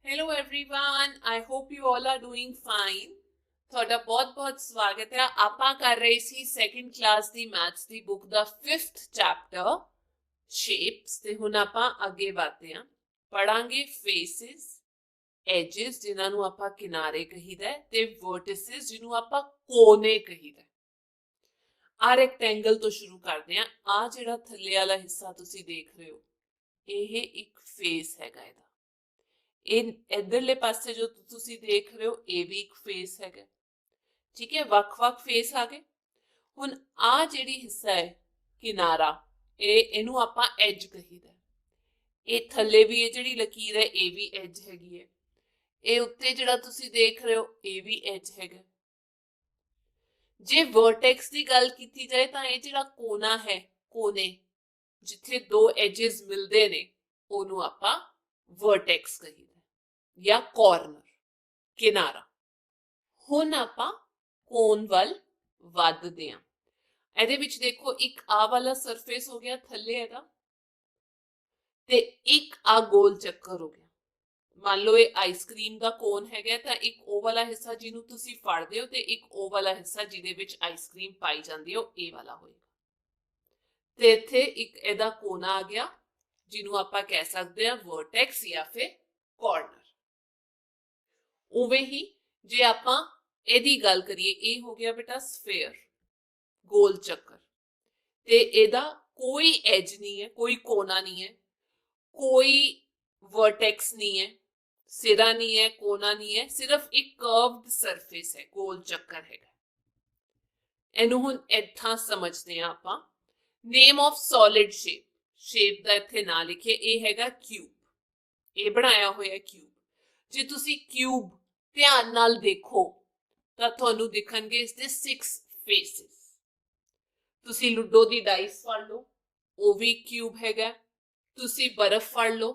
Hello everyone, I hope you all are doing fine. ਤੁਹਾਡਾ ਬਹੁਤ-ਬਹੁਤ ਸਵਾਗਤ ਹੈ। ਆਪਾਂ ਕਰ ਰਹੇ ਸੀ ਸੈਕੰਡ ਕਲਾਸ ਦੀ ਮੈਥਸ ਦੀ ਬੁੱਕ ਦਾ 5th ਚੈਪਟਰ ਸ਼ੇਪਸ ਤੇ ਹੁਣ ਆਪਾਂ ਅੱਗੇ ਵਧਦੇ ਹਾਂ। ਪੜਾਂਗੇ ਫੇਸਿਸ, ਐਜਸ ਜਿਨ੍ਹਾਂ ਨੂੰ ਆਪਾਂ ਕਿਨਾਰੇ ਕਹੀਦਾ ਤੇ ਵਰਟਿਸਿਸ ਜਿਹਨੂੰ ਆਪਾਂ ਕੋਨੇ ਕਹੀਦਾ। ਆ ਰੈਕਟੈਂਗਲ ਤੋਂ ਸ਼ੁਰੂ ਕਰਦੇ ਹਾਂ। ਆ ਜਿਹੜਾ ਥੱਲੇ ਵਾਲਾ ਹਿੱਸਾ ਤੁਸੀਂ ਦੇਖ ਰਹੇ ਹੋ ਇਹ ਇੱਕ ਫੇਸ ਹੈਗਾ ਇਹਦਾ। इधरले पासे जो तुसी देख रहे हो ये भी एक फेस है। ठीक है, वख-वख फेस आ गए। हुण आ जिहड़ी हिस्सा है किनारा इहनूं आपां एज कहीदा। ये थल्ले भी ये जिहड़ी लकीर है ये भी एज हैगी है। ये उत्ते जिहड़ा तुसी देख रहे हो ये भी एज हैगा। जे वर्टेक्स की गल कीती जाए तां ये जिहड़ा कोना है, कोने जिथे दो एजेस मिलते ने उहनूं आपां वर्टेक्स कहीदा या कॉर्नर, किनारा। हुण आपां कोन वल वधदे हां। ਇਹਦੇ ਵਿੱਚ देखो एक आ वाला सरफेस हो गया थल्ले ਇਹਦਾ ਤੇ ਇੱਕ ਆ ਗੋਲ ਚੱਕਰ ਹੋ ਗਿਆ। ਮੰਨ ਲਓ ਇਹ ਆਈਸਕ੍ਰੀਮ ਦਾ ਕੋਨ ਹੈਗਾ ਤਾਂ ਇੱਕ ਉਹ ਵਾਲਾ ਹਿੱਸਾ ਜਿਹਨੂੰ ਤੁਸੀਂ ਫੜਦੇ ਹੋ ਤੇ ਇੱਕ ਉਹ ਵਾਲਾ ਹਿੱਸਾ ਜਿਹਦੇ ਵਿੱਚ ਆਈਸਕ੍ਰੀਮ ਪਾਈ ਜਾਂਦੀ ਹੈ ਉਹ ਇਹ ਵਾਲਾ ਹੋਏਗਾ। ਤੇ ਇੱਥੇ ਇੱਕ ਇਹਦਾ ਕੋਨਾ ਆ ਗਿਆ ਜਿਹਨੂੰ ਆਪਾਂ ਕਹਿ ਸਕਦੇ ਹਾਂ ਵਰਟੈਕਸ ਜਾਂ ਫਿਰ ਕਾਰਨਰ। उवें ही जे आपां एदी गल करिए ये हो गया बेटा स्फेयर, गोल चक्कर। ते एदा कोई एज नहीं है, कोई कोना नहीं है, कोई वर्टेक्स नहीं है, सिरा नहीं है, कोना नहीं है, सिर्फ एक कर्व्ड सरफेस है, गोल चक्कर है। इहनूं हुण इत्थां समझदे हां आपां। Name of solid shape, shape दा इत्थे नाम लिखिए ये हैगा क्यूब। ये बनाया होया क्यूब। जे तुसी क्यूब ध्यान नाल देखो तो तुहानू दिखणगे इसदे 6 फेसिस। तुसी लूडो दी डाइस फड़ लो वो भी क्यूब हैगा। तुसी बर्फ फड़ लो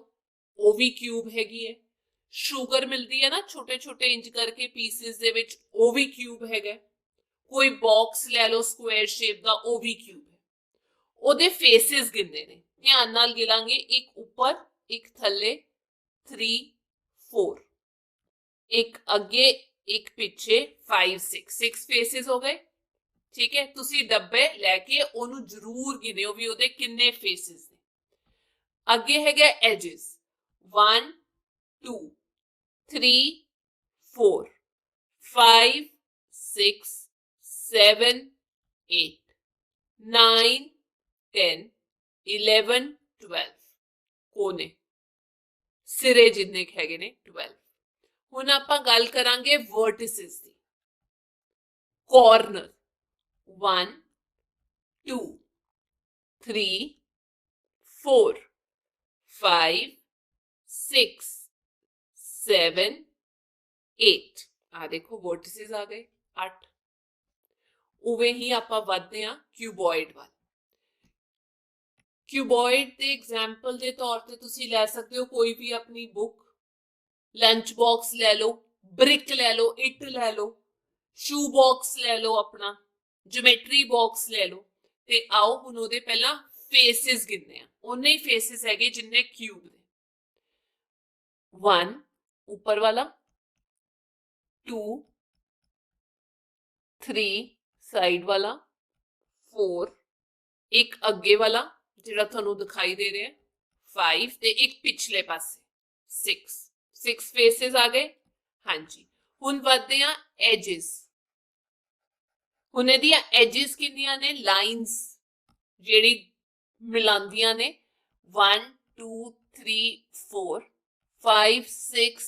वो भी क्यूब हैगी है। शुगर मिलती है ना छोटे छोटे इंच करके पीसिस दे विच वो भी क्यूब हैगा। कोई बॉक्स ले लो स्क्वायर शेप दा वो भी क्यूब है। ओदे फेसिस गिनने ने ध्यान नाल गिनांगे, एक ऊपर एक थल्ले 3 4, एक अगे एक पिछे 5 6 फेसिस हो गए। ठीक है, तुसी डब्बे लैके ओनू जरूर गिनियो भी ओदे किन्ने फेसिस ने। अगे हैगा एजेस 1 2 3 4 5 6 7 8 9 10 11 12 कोने सिरे जिन्ने हैगे ने 12। हुण आपां गल करांगे वर्टिसिस दी। कॉर्नर 1 2 3 4 5 6 7 8। आ देखो वर्टिसिस आ गए 8। उवें ही आपां वधदे हां क्यूबॉइड वाल। क्यूबॉइड दे एग्जाम्पल दे तौर ते तुसीं लै सकदे हो कोई भी अपनी बुक, लंच बॉक्स ले लो, ब्रिक ले लो, इट ले लो, शू बॉक्स ले लो, अपना ज्योमेट्री बॉक्स ले लो। ते आओ हुण ओदे पहला फेसिस गिनने आ। उन्ने ही फेसिस हैगे जिन्ने क्यूब दे। 1 ऊपर वाला, 2 3 साइड वाला, 4 एक अगे वाला जिहड़ा तुहानू दिखाई दे रहा है, 5 ते एक पिछले पासे 6 फेसिस आ गए। हाँ जी, हुण वधदे हां एजेस। हुण इहदियां एजेस किन्नियां ने, लाइन्स जिहड़ी मिलांदियां ने 1 2 3 4 5 6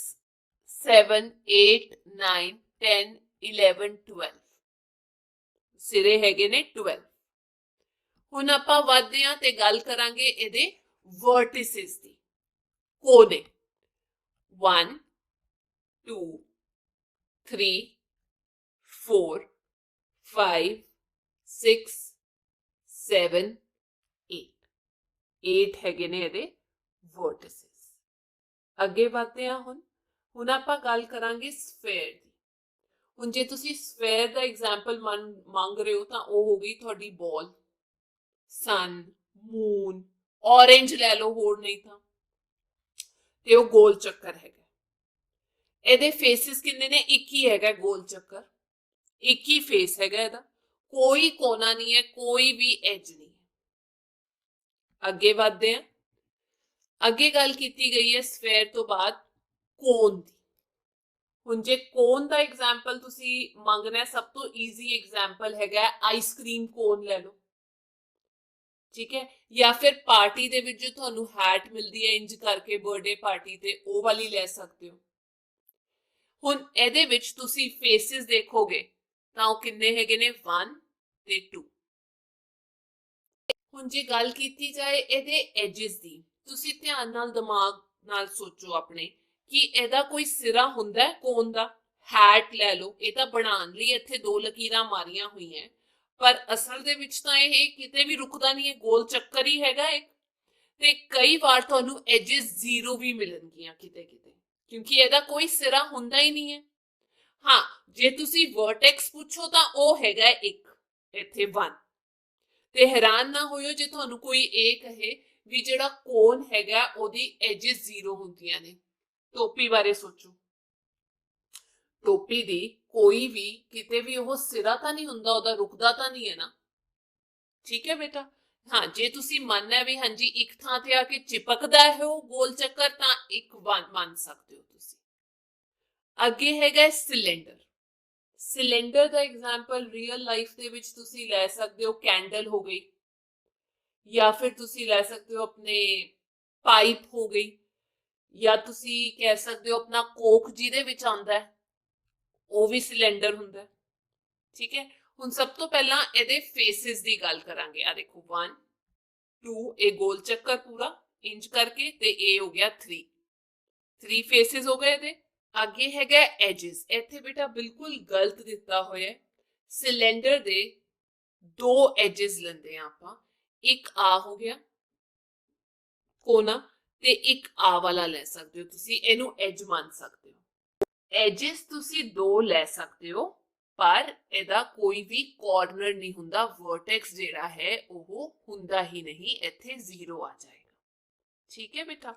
7 8 9 10 11 12 सिरे हैगे ने 12। हुण आपां वधदे हां ते गल करांगे इहदे वर्टिसिस दी, कोने 1 2 3 4 5 6 7 8 हैगे ने इहदे वर्टिसिस। अगे वधदे हां हुण आपां गल करांगे स्फेयर दी। हुण जे तुसीं स्फेयर दा एग्जाम्पल मंग रहे हो तां ओह हो गई तुहाडी बॉल, सन, मून, ऑरेंज ले लो होर नहीं था ते ओह गोल चक्कर हैगा। ਇਹਦੇ ਫੇਸਿਸ ਕਿੰਨੇ ਨੇ? ਇੱਕ ਹੀ ਹੈਗਾ ਗੋਲ ਚੱਕਰ, ਇੱਕ ਹੀ ਫੇਸ ਹੈਗਾ ਇਹਦਾ, ਕੋਈ ਕੋਨਾ ਨਹੀਂ ਹੈ, ਕੋਈ ਵੀ ਐਜ ਨਹੀਂ ਹੈ। ਅੱਗੇ ਵਧਦੇ ਹਾਂ। ਅੱਗੇ ਗੱਲ ਕੀਤੀ ਗਈ ਹੈ ਸਫੇਅਰ ਤੋਂ ਬਾਅਦ ਕੋਨ ਦੀ। ਹੁਣ ਜੇ ਕੋਨ ਦਾ ਐਗਜ਼ਾਮਪਲ ਤੁਸੀਂ ਮੰਗਣਾ, ਸਭ ਤੋਂ ਈਜ਼ੀ ਐਗਜ਼ਾਮਪਲ ਹੈਗਾ ਆਈਸਕ੍ਰੀਮ ਕੋਨ ਲੈ ਲਓ, ਠੀਕ ਹੈ, ਜਾਂ ਫਿਰ ਪਾਰਟੀ ਦੇ ਵਿੱਚ ਜੋ ਤੁਹਾਨੂੰ ਹੈਟ ਮਿਲਦੀ ਹੈ ਇੰਜ ਕਰਕੇ ਬਰਥਡੇ ਪਾਰਟੀ ਤੇ, ਉਹ ਵਾਲੀ ਲੈ ਸਕਦੇ ਹੋ। ਹੁਣ ਇਹਦੇ ਵਿੱਚ ਤੁਸੀਂ ਫੇਸਿਸ ਦੇਖੋਗੇ ਤਾਂ ਉਹ ਕਿੰਨੇ ਹੈਗੇ ਨੇ? 1 ਤੇ 2। ਹੁਣ ਜੇ ਗੱਲ ਕੀਤੀ ਜਾਏ ਇਹਦੇ ਐਜਸ ਦੀ, ਤੁਸੀਂ ਧਿਆਨ ਨਾਲ ਦਿਮਾਗ ਨਾਲ ਸੋਚੋ ਆਪਣੇ ਕਿ ਇਹਦਾ ਕੋਈ ਸਿਰਾ ਹੁੰਦਾ ਹੈ ਕੋਨ ਦਾ? ਹੈਟ ਲੈ ਲਓ, ਇਹ ਤਾਂ ਬਣਾਉਣ ਲਈ ਇੱਥੇ 2 ਲਕੀਰਾਂ ਮਾਰੀਆਂ ਹੋਈਆਂ, ਪਰ ਅਸਲ ਦੇ ਵਿੱਚ ਤਾਂ ਇਹ ਕਿਤੇ ਵੀ ਰੁਕਦਾ ਨਹੀਂ ਹੈ, ਗੋਲ ਚੱਕਰ ਹੀ ਹੈਗਾ ਇੱਕ। ਤੇ ਕਈ ਵਾਰ ਤੁਹਾਨੂੰ ਐਜਸ 0 ਵੀ ਮਿਲਣਗੀਆਂ ਕਿਤੇ ਕਿਤੇ, ਕਿਉਂਕਿ ਇਹਦਾ ਕੋਈ ਸਿਰਾ ਹੁੰਦਾ ਹੀ ਨਹੀਂ ਹੈ। ਹਾਂ, ਜੇ ਤੁਸੀਂ ਵਰਟੈਕਸ ਪੁੱਛੋ ਤਾਂ ਉਹ ਹੈਗਾ ਇੱਕ, ਇੱਥੇ 1। ਤੇ ਹੈਰਾਨ ਨਾ ਹੋਇਓ ਜੇ ਤੁਹਾਨੂੰ ਕੋਈ ਇਹ ਕਹੇ ਵੀ ਜਿਹੜਾ ਕੋਨ ਹੈਗਾ ਉਹਦੀ ਐਜਸ 0 ਹੁੰਦੀਆਂ ਨੇ। ਟੋਪੀ ਬਾਰੇ ਸੋਚੋ, ਟੋਪੀ ਦੀ ਕੋਈ ਵੀ ਕਿਤੇ ਵੀ ਉਹ ਸਿਰਾ ਤਾਂ ਨਹੀਂ ਹੁੰਦਾ, ਉਹਦਾ ਰੁਕਦਾ ਤਾਂ ਨਹੀਂ ਹੈ ਨਾ, ਠੀਕ ਹੈ ਬੇਟਾ। ਹਾਂ, ਜੇ ਤੁਸੀਂ ਮੰਨਣਾ ਵੀ ਹਾਂਜੀ ਇੱਕ ਥਾਂ ਤੇ ਆ ਕੇ ਚਿਪਕਦਾ ਹੈ ਉਹ ਗੋਲ ਚੱਕਰ, ਤਾਂ ਇੱਕ ਮੰਨ ਸਕਦੇ ਹੋ ਤੁਸੀਂ। ਅੱਗੇ ਹੈਗਾ ਸਿਲੰਡਰ। ਸਿਲੰਡਰ ਦਾ ਐਗਜ਼ਾਮਪਲ ਰੀਅਲ ਲਾਈਫ ਦੇ ਵਿੱਚ ਤੁਸੀਂ ਲੈ ਸਕਦੇ ਹੋ, ਕੈਂਡਲ ਹੋ ਗਈ, ਜਾਂ ਫਿਰ ਤੁਸੀਂ ਲੈ ਸਕਦੇ ਹੋ ਆਪਣੇ ਪਾਈਪ ਹੋ ਗਈ, ਜਾਂ ਤੁਸੀਂ ਕਹਿ ਸਕਦੇ ਹੋ ਆਪਣਾ ਕੋਕ ਜਿਹਦੇ ਵਿੱਚ ਆਉਂਦਾ ਹੈ, ਉਹ ਵੀ ਸਿਲੰਡਰ ਹੁੰਦਾ, ਠੀਕ ਹੈ। ਹੁਣ ਸਭ ਤੋਂ ਪਹਿਲਾਂ ਇਹਦੇ ਫੇਸਿਸ ਦੀ ਗੱਲ ਕਰਾਂਗੇ। ਆ ਦੇਖੋ 1 2, ਇਹ ਗੋਲ ਚੱਕਰ ਪੂਰਾ ਇੰਜ ਕਰਕੇ, ਤੇ ਇਹ ਹੋ ਗਿਆ 3 ਫੇਸਿਸ ਹੋ ਗਏ ਇਹਦੇ। ਅੱਗੇ ਹੈਗਾ ਐਜਸ। ਇੱਥੇ ਬੇਟਾ ਬਿਲਕੁਲ ਗਲਤ ਦਿੱਤਾ ਹੋਇਆ, ਸਿਲੰਡਰ ਦੇ 2 ਐਜਸ ਲੈਂਦੇ ਆ ਆਪਾਂ, ਇੱਕ ਆ ਹੋ ਗਿਆ ਕੋਨਾ, ਤੇ ਇੱਕ ਆ ਵਾਲਾ ਲੈ ਸਕਦੇ ਹੋ ਤੁਸੀਂ, ਇਹਨੂੰ ਐਜ ਮੰਨ ਸਕਦੇ ਹੋ। ਐਜਸ ਤੁਸੀਂ 2 ਲੈ ਸਕਦੇ ਹੋ, ਪਰ ਇਹਦਾ ਕੋਈ ਵੀ ਕਾਰਨਰ ਨਹੀਂ ਹੁੰਦਾ, ਵਰਟੈਕਸ ਜਿਹੜਾ ਹੈ ਉਹ ਹੁੰਦਾ ਹੀ ਨਹੀਂ, ਇੱਥੇ 0 ਆ ਜਾਏਗਾ, ਠੀਕ ਹੈ ਬੇਟਾ।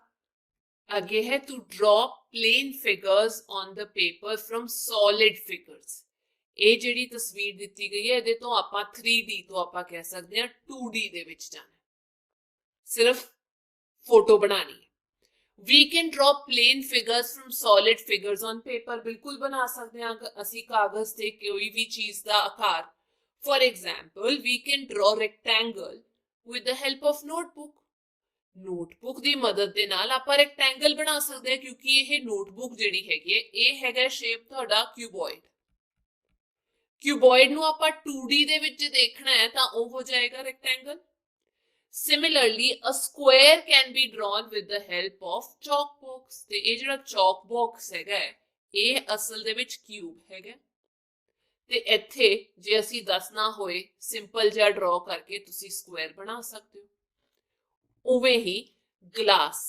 ਅੱਗੇ ਹੈ to draw plane figures on the paper from solid figures. ਇਹ ਜਿਹੜੀ ਤਸਵੀਰ ਦਿੱਤੀ ਗਈ ਹੈ ਇਹਦੇ ਤੋਂ ਆਪਾਂ 3D ਤੋਂ ਆਪਾਂ ਕਹਿ ਸਕਦੇ ਹਾਂ 2D ਦੇ ਵਿੱਚ ਜਾਣਾ, ਸਿਰਫ ਫੋਟੋ ਬਣਾਣੀ ਹੈ। We can draw plain figures from solid figures on paper। ਬਿਲਕੁਲ ਬਣਾ ਸਕਦੇ ਹਾਂ ਅਸੀਂ ਕਾਗਜ਼ ਤੇ ਕੋਈ ਵੀ ਚੀਜ਼ ਦਾ ਆਕਾਰ। For example, we can draw rectangle with the help of notebook। Notebook ਦੀ ਮਦਦ ਦੇ ਨਾਲ ਆਪਾਂ ਰੈਕਟੈਂਗਲ ਬਣਾ ਸਕਦੇ ਹਾਂ, ਕਿਉਂਕਿ ਇਹ ਨੋਟਬੁੱਕ ਜਿਹੜੀ ਹੈਗੀ ਹੈ ਇਹ ਹੈਗਾ ਸ਼ੇਪ ਤੁਹਾਡਾ ਕਿਊਬੋਇਡ। ਕਿਊਬੋਇਡ ਨੂੰ ਆਪਾਂ 2D ਦੇ ਵਿੱਚ ਦੇਖਣਾ ਹੈ ਤਾਂ ਉਹ ਹੋ ਜਾਏਗਾ rectangle. Similarly, a square can be drawn with the help of chalk box। ਤੇ ਇਹ ਜਿਹੜਾ chalk box ਹੈਗਾ ਇਹ ਅਸਲ ਦੇ ਵਿੱਚ ਕਿਊਬ ਹੈਗਾ, ਤੇ ਇੱਥੇ ਜੇ ਅਸੀਂ ਦੱਸਣਾ ਹੋਏ ਸਿੰਪਲ ਜਿਹਾ ਡਰਾ ਕਰਕੇ ਤੁਸੀਂ ਸਕੁਅਰ ਬਣਾ ਸਕਦੇ ਹੋ। ਉਵੇਂ ਹੀ ਗਲਾਸ,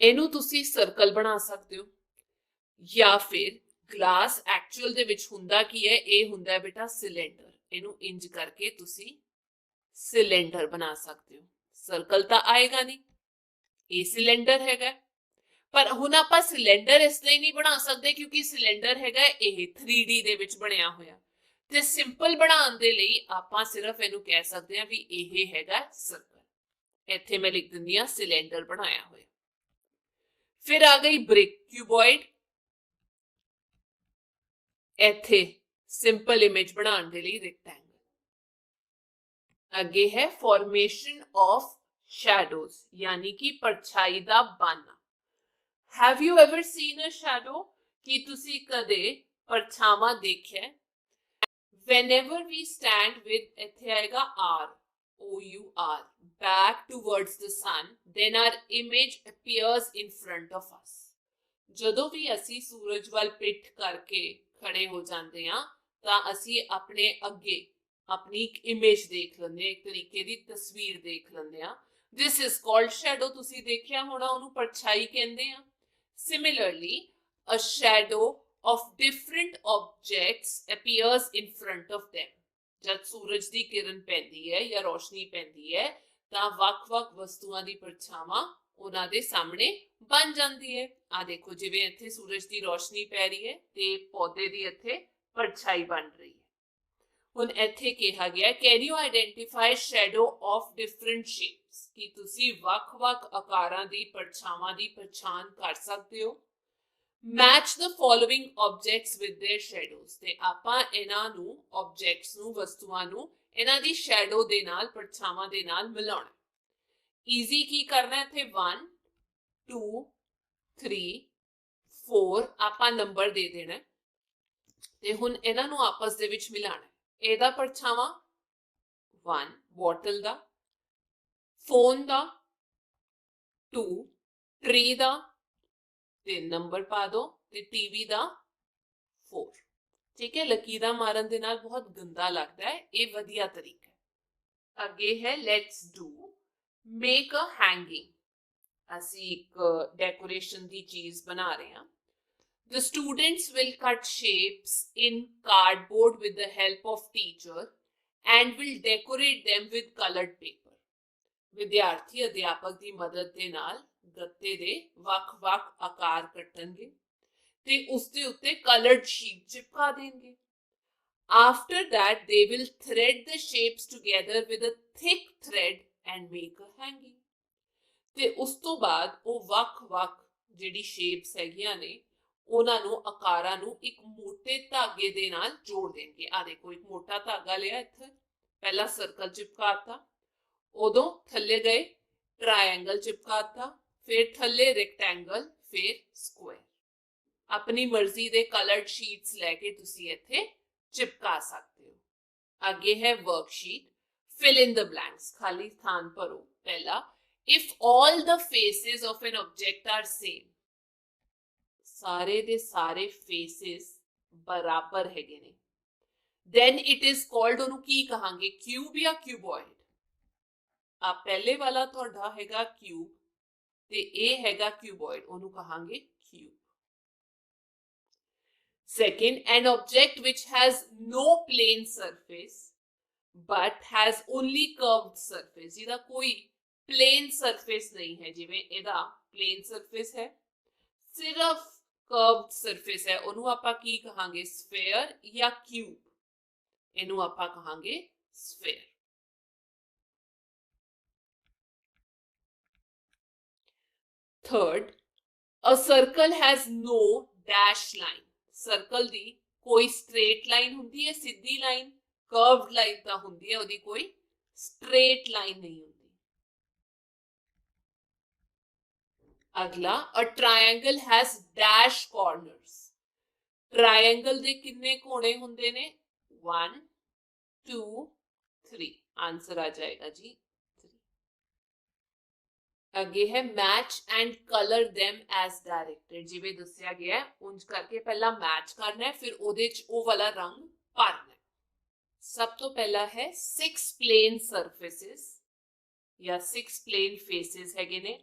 ਇਹਨੂੰ ਤੁਸੀਂ ਸਰਕਲ ਬਣਾ ਸਕਦੇ ਹੋ, ਜਾਂ ਫਿਰ ਗਲਾਸ ਐਕਚੁਅਲ ਦੇ ਵਿੱਚ ਹੁੰਦਾ ਕੀ ਹੈ, ਇਹ ਹੁੰਦਾ ਹੈ ਬੇਟਾ ਸਿਲੰਡਰ, ਇਹਨੂੰ ਇੰਜ ਕਰਕੇ ਤੁਸੀਂ ਸਿਲੰਡਰ ਬਣਾ ਸਕਦੇ ਹੋ। ਸਰਕਲ ਤਾਂ ਆਏਗਾ ਨਹੀਂ, ਇਹ ਸਿਲੰਡਰ ਹੈਗਾ। ਪਰ ਹੁਣ ਆਪਾਂ ਸਿਲੰਡਰ ਇਸ ਲਈ ਨਹੀਂ ਬਣਾ ਸਕਦੇ ਕਿਉਂਕਿ ਸਿਲੰਡਰ ਹੈਗਾ ਇਹ 3D ਦੇ ਵਿੱਚ ਬਣਿਆ ਹੋਇਆ, ਤੇ ਸਿੰਪਲ ਬਣਾਉਣ ਦੇ ਲਈ ਆਪਾਂ ਸਿਰਫ ਇਹਨੂੰ ਕਹਿ ਸਕਦੇ ਹਾਂ ਵੀ ਇਹ ਹੈਗਾ ਸਰਕਲ। ਇੱਥੇ ਮੈਂ ਲਿਖ ਦਿੰਦੀ ਹਾਂ ਸਿਲੰਡਰ ਬਣਾਇਆ ਹੋਇਆ। ਫਿਰ ਆ ਗਈ ਬ੍ਰਿਕ, ਕਿਊਬੋਇਡ। ਇੱਥੇ ਸਿੰਪਲ ਇਮੇਜ ਬਣਾਉਣ ਦੇ ਲਈ ਰੈਕਟੈਂਗਲ। ਅੱਗੇ ਹੈ ਫॉर्मेशन ऑफ शैडोज, यानी कि परछाई ਦਾ ਬਣਨਾ। Have you ever seen a shadow? कि तुसी कदे परछावां देखिया? Whenever we stand with, ਇੱਥੇ ਆਏਗਾ R, O-U-R, back towards the sun, then our image appears in front of us। ਜਦੋਂ ਵੀ ਅਸੀਂ ਸੂਰਜ ਵੱਲ ਪਿੱਠ ਕਰਕੇ ਖੜੇ ਹੋ ਜਾਂਦੇ ਹਾਂ ਤਾਂ ਅਸੀਂ ਆਪਣੇ ਅੱਗੇ ਆਪਣੀ ਇੱਕ ਇਮੇਜ ਦੇਖ ਲੈਂਦੇ ਹਾਂ, ਇੱਕ ਤਰੀਕੇ ਦੀ ਤਸਵੀਰ ਦੇਖ ਲੈਂਦੇ ਹਾਂ। This is called shadow. ਤੁਸੀਂ ਦੇਖਿਆ ਹੋਣਾ, ਉਹਨੂੰ ਪਰਛਾਈ ਕਹਿੰਦੇ ਆ। Similarly a shadow of different objects appears in front of them। ਜਦ ਸੂਰਜ ਦੀ ਕਿਰਨ ਪੈਂਦੀ ਹੈ ਜਾਂ ਰੋਸ਼ਨੀ ਪੈਂਦੀ ਹੈ ਤਾਂ ਵੱਖ-ਵੱਖ ਵਸਤੂਆਂ ਦੀ ਪਰਛਾਵਾਂ ਉਹਨਾਂ ਦੇ ਸਾਹਮਣੇ ਬਣ ਜਾਂਦੀ ਹੈ। ਆ ਦੇਖੋ ਜਿਵੇਂ ਇੱਥੇ ਸੂਰਜ ਦੀ ਰੋਸ਼ਨੀ ਪੈ ਰਹੀ ਹੈ ਤੇ ਪੌਦੇ ਦੀ ਇੱਥੇ ਪਰਛਾਈ ਬਣ ਰਹੀ ਹੈ। ਹੁਣ ਇੱਥੇ ਕਿਹਾ ਗਿਆ can you identify shadow of different shapes, ਕਿ ਤੁਸੀਂ ਵੱਖ-ਵੱਖ ਆਕਾਰਾਂ ਦੀ ਪਰਛਾਵਾਂ ਦੀ ਪਛਾਣ ਕਰ ਸਕਦੇ ਹੋ। Match the following objects with their shadows, ਤੇ ਆਪਾਂ ਇਹਨਾਂ ਨੂੰ ਆਬਜੈਕਟਸ ਨੂੰ, ਵਸਤੂਆਂ ਨੂੰ ਇਹਨਾਂ ਦੀ ਸ਼ੈਡੋ ਦੇ ਨਾਲ, ਪਰਛਾਵਾਂ ਦੇ ਨਾਲ ਮਿਲਾਉਣਾ। ਈਜ਼ੀ ਕੀ ਕਰਨਾ ਇੱਥੇ 1 2 3 4 ਆਪਾਂ ਨੰਬਰ ਦੇ ਦੇਣਾ ਤੇ ਹੁਣ ਇਹਨਾਂ ਨੂੰ ਆਪਸ ਦੇ ਵਿੱਚ ਮਿਲਾਣਾ। ਇਹਦਾ ਪਰਛਾਵਾਂ 1 ਬੋਟਲ ਦਾ, ਫੋਨ ਦਾ 2, ਟਰੀ ਦਾ 3 ਨੰਬਰ ਪਾ ਦੋ ਤੇ ਟੀਵੀ ਦਾ 4। ਠੀਕ ਹੈ, ਲਕੀਰਾਂ ਮਾਰਨ ਦੇ ਨਾਲ ਬਹੁਤ ਗੰਦਾ ਲੱਗਦਾ ਹੈ, ਇਹ ਵਧੀਆ ਤਰੀਕਾ ਹੈ। ਅੱਗੇ ਹੈ let's do make a hanging, ਅਸੀਂ ਇੱਕ ਡੈਕੋਰੇਸ਼ਨ ਦੀ ਚੀਜ਼ ਬਣਾ ਰਹੇ ਹਾਂ। The students will cut shapes in cardboard with the help of teacher and will decorate them with colored paper. ਵਿਦਿਆਰਥੀ ਅਧਿਆਪਕ ਦੀ ਮਦਦ ਦੇ ਨਾਲ ਗੱਤੇ ਦੇ ਵੱਖ-ਵੱਖ ਆਕਾਰ ਕੱਟਣਗੇ ਤੇ ਉਸ ਦੇ ਉੱਤੇ colored sheet ਚਿਪਕਾ ਦੇਣਗੇ। After that, they will thread the shapes together with a thick thread and make a hanging. ਤੇ ਉਸ ਤੋਂ ਬਾਅਦ ਉਹ ਵੱਖ-ਵੱਖ ਜਿਹੜੀ ਸ਼ੇਪਸ ਹੈਗੀਆਂ ਨੇ ਉਹਨਾਂ ਨੂੰ, ਆਕਾਰਾਂ ਨੂੰ ਇੱਕ ਮੋਟੇ ਧਾਗੇ ਦੇ ਨਾਲ ਜੋੜ ਦੇਣਗੇ। ਆ ਦੇਖੋ ਇੱਕ ਮੋਟਾ ਧਾਗਾ ਲਿਆ, ਇੱਥੇ ਪਹਿਲਾ ਸਰਕਲ ਚਿਪਕਾਤਾ, ਉਦੋਂ ਥੱਲੇ ਗਏ ਟ੍ਰਾਇੰਗਲ ਚਿਪਕਾਤਾ, ਫਿਰ ਥੱਲੇ ਰੈਕਟੈਂਗਲ, ਫਿਰ ਸਕੁਆਇਰ। ਆਪਣੀ ਮਰਜ਼ੀ ਦੇ ਕਲਰਡ ਸ਼ੀਟਸ ਲੈ ਕੇ ਤੁਸੀਂ ਇੱਥੇ ਚਿਪਕਾ ਸਕਦੇ ਹੋ। ਅੱਗੇ ਹੈ ਵਰਕਸ਼ੀਟ ਫਿਲ ਇਨ ਦ ਬਲੈਂਕਸ, ਖਾਲੀ ਸਥਾਨ ਭਰੋ। ਪਹਿਲਾ, if all the faces of an object are same, ਸਾਰੇ ਦੇ ਸਾਰੇ ਫੇਸਿਸ ਬਰਾਬਰ ਹੈਗੇ ਨੇ, then it is called, ਉਹਨੂੰ ਕੀ ਕਹਾਂਗੇ, ਕਿਊਬ ਜਾਂ ਕਿਊਬੋਇਡ। ਆ ਪਹਿਲੇ ਵਾਲਾ ਤੁਹਾਡਾ ਹੈਗਾ ਕਿਊਬ ਤੇ ਇਹ ਹੈਗਾ ਕਿਊਬੋਇਡ, ਉਹਨੂੰ ਕਹਾਂਗੇ cube. Second, an object which has no plane surface but has only curved surface, ਜਿਹਦਾ ਕੋਈ प्लेन सरफेस नहीं है, जिवें ਇਹਦਾ प्लेन सरफेस है, सिर्फ कर्व्ड सरफेस है, ਉਹਨੂੰ ਆਪਾਂ ਕੀ ਕਹਾਂਗੇ, ਸਫੇਅਰ ਜਾਂ ਕਿਊਬ। ਇਹਨੂੰ ਆਪਾਂ ਕਹਾਂਗੇ sphere. Third, a circle has no dash line, circle ਦੀ ਕੋਈ ਸਟ੍ਰੇਟ ਲਾਈਨ ਹੁੰਦੀ ਹੈ, ਸਿੱਧੀ ਲਾਈਨ, ਕਰਵਡ ਲਾਈਨ ਤਾਂ ਹੁੰਦੀ ਹੈ, ਉਹਦੀ ਕੋਈ ਸਟ੍ਰੇਟ ਲਾਈਨ ਨਹੀਂ ਹੁੰਦੀ। अगला, a triangle has dash corners, triangle दे कितने कोने होंदे ने, 1 2 3, आंसर आ जाएगा जी 3। अगे है match and colour them as directed, जिवें दस्सिया गया है उंज करके पहला मैच करना है, फिर ओदे च ओ वाला रंग भरना है। सब तो पहला है 6 प्लेन सरफेसेस या 6 प्लेन फेसेस हैगे ने।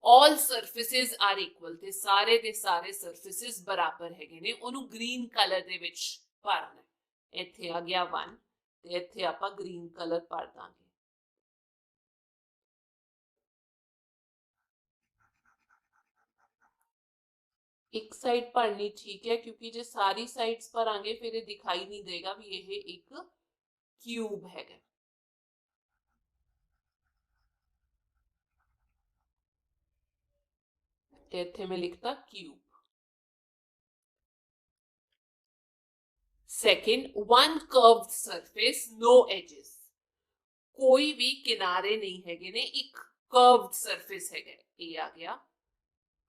ऑल सर्फेसिस आर इक्वल, ते सारे दे सारे सर्फेसिस बराबर हैगे ने, ओनू ग्रीन कलर दे विच भरना है। इत्थे आ गया 1 ते इत्थे आपां ग्रीन कलर भर दांगे। एक साइड भरनी ठीक है, क्योंकि जे सारी साइड्स भरांगे फिर ये दिखाई नहीं देगा भी ये एक क्यूब हैगा। इत्थे मैं लिखता cube. Second, one curved surface no edges, कोई भी किनारे नहीं हैगे ने, एक कर्व्ड सरफेस हैगा। ये आ गया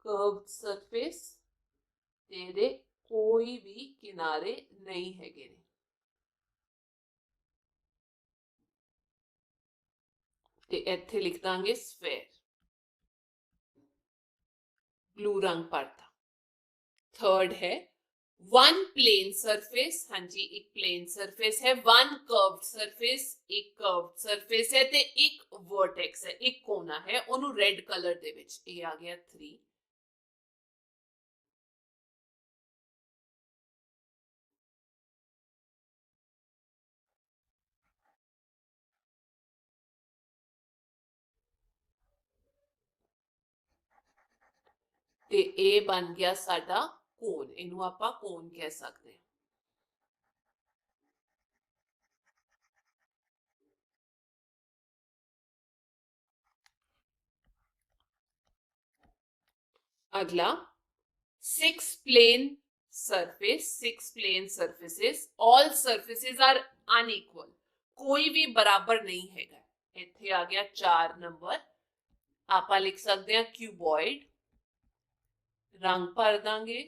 कर्व्ड सरफेस, तेरे कोई भी किनारे नहीं हैगे ने। ते इत्थे लिख दांगे स्फेयर, ब्लू रंग पड़ता। थर्ड है वन प्लेन सरफेस, हाँ जी एक प्लेन सरफेस है, वन कर्व्ड सरफेस, एक कर्व्ड सरफेस है, ते एक वर्टेक्स है, एक कोना है, ओनू रेड कलर दे विच। ये आ गया 3। ਤੇ ਇਹ ਬਣ ਗਿਆ ਸਾਡਾ ਕੋਨ, ਇਹਨੂੰ ਆਪਾਂ ਕੋਨ ਕਹਿ ਸਕਦੇ ਹਾਂ। अगला 6 plane surface, 6 plane surfaces, all surfaces are unequal, कोई भी बराबर नहीं हैगा। ਇੱਥੇ ਆ ਗਿਆ 4 ਨੰਬਰ। ਆਪਾਂ ਲਿਖ ਸਕਦੇ ਹਾਂ क्यूबॉइड, रंग भर दांगे।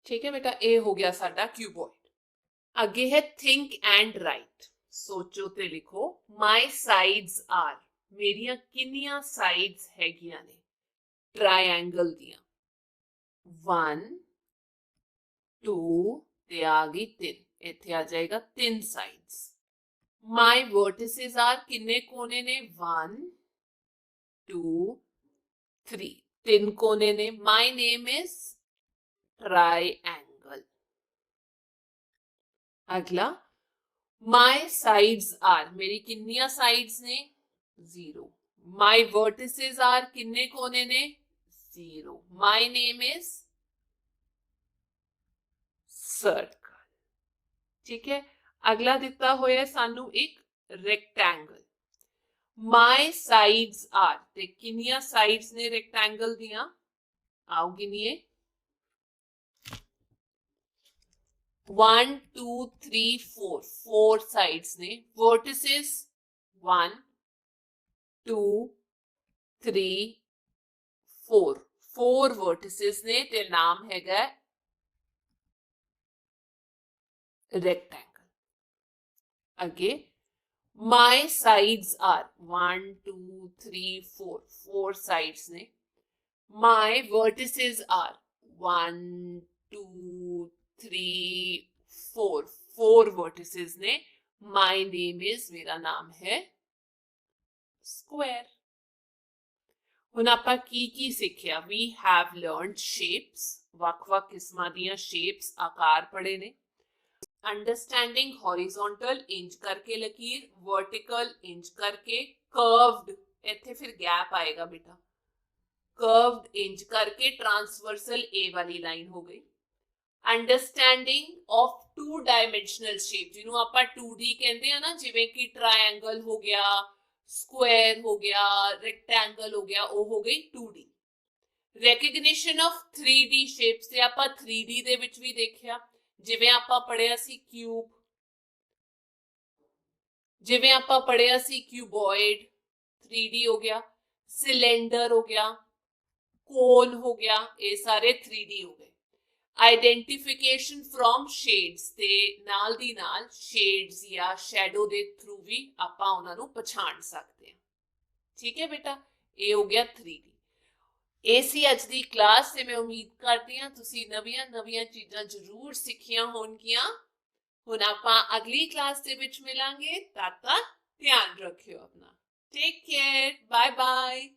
ठीक है बेटा, ए हो गया साडा क्यूबॉइड। अगे है थिंक एंड राइट, सोचो ते लिखो। माय साइड्स आर, मेरिया किन्नियां साइड्स हैगियां ने ट्रायंगल दियां? 1 2 ते आ गई 3, इत्थे आ जाएगा 3 साइड्स। माय वर्टिसेस आर, किन्ने कोने ने? 1 2 3, 3 कोने ने। My name is triangle. अगला माय साइड्स आर, मेरी किन्नियां साइड्स ने? 0। माय वर्टिसेस आर, किन्ने कोने ने? 0। My name is circle. ठीक है, अगला दिता होया सानू एक रेक्टेंगल। माय साइड्स आर, ते किन्नियां साइड्स ने रेक्टेंगल दियां? आओ गिनिए। 1 2 3 4, 4 साइड्स ने। वर्टिसेस 1 2 3 4, 4 वर्टिसेस ने ते नाम हैगा रेक्टेंगल। अगे माय साइड्स आर 1 2 3 4, 4 साइड्स ने। माय वर्टिसेस आर 1 2 3 4, 4 वर्टिसेस ने। माय नेम इज, मेरा नाम है स्क्वायर। हुण आपां की सिक्ख्या? वी हैव लर्नड शेप्स, वख-वख किस्मां दीयां शेप्स, आकार पढ़े ने। अंडरस्टैंडिंग हॉरिजॉन्टल, इंच करके लकीर, वर्टिकल इंच करके, कर्व्ड, इत्थे फिर गैप आएगा बेटा, कर्व्ड इंच करके, ट्रांसवर्सल ए वाली लाइन हो गई। अंडरस्टैंडिंग ऑफ 2 डायमेंशनल शेप, जिन्हों आपां 2D कहते हैं ना, जिवें कि ट्रायंगल हो गया, स्क्वायर हो गया, रेक्टेंगल हो गया, वो हो गई 2D। रैकग्निशन ऑफ 3D शेप्स ते आपां 3D दे विच भी देखिया, जिवें आपां पढ़िया सी क्यूब, जिवें आपां पढ़िया सी क्यूबॉइड, 3D हो गया, सिलेंडर हो गया, कोन हो गया, ये सारे 3D हो गए। आइडेंटिफिकेशन फ्रॉम शेड्स, ते नाल दी नाल शेड्स या शैडो दे थ्रू भी आपां उन्हां नूं पछाण सकते हैं। ठीक है बेटा, ये हो गया 3D। ਇਹ ਸੀ ਅੱਜ ਦੀ ਕਲਾਸ ਤੇ ਮੈਂ ਉਮੀਦ ਕਰਦੀ ਹਾਂ ਤੁਸੀਂ ਨਵੀਆਂ ਚੀਜ਼ਾਂ ਜ਼ਰੂਰ ਸਿੱਖੀਆਂ ਹੋਣਗੀਆਂ। ਹੁਣ ਆਪਾਂ ਅਗਲੀ ਕਲਾਸ ਦੇ ਵਿੱਚ ਮਿਲਾਂਗੇ, ਤਦ ਤੱਕ ਧਿਆਨ ਰੱਖਿਓ ਆਪਣਾ। Take care, bye bye.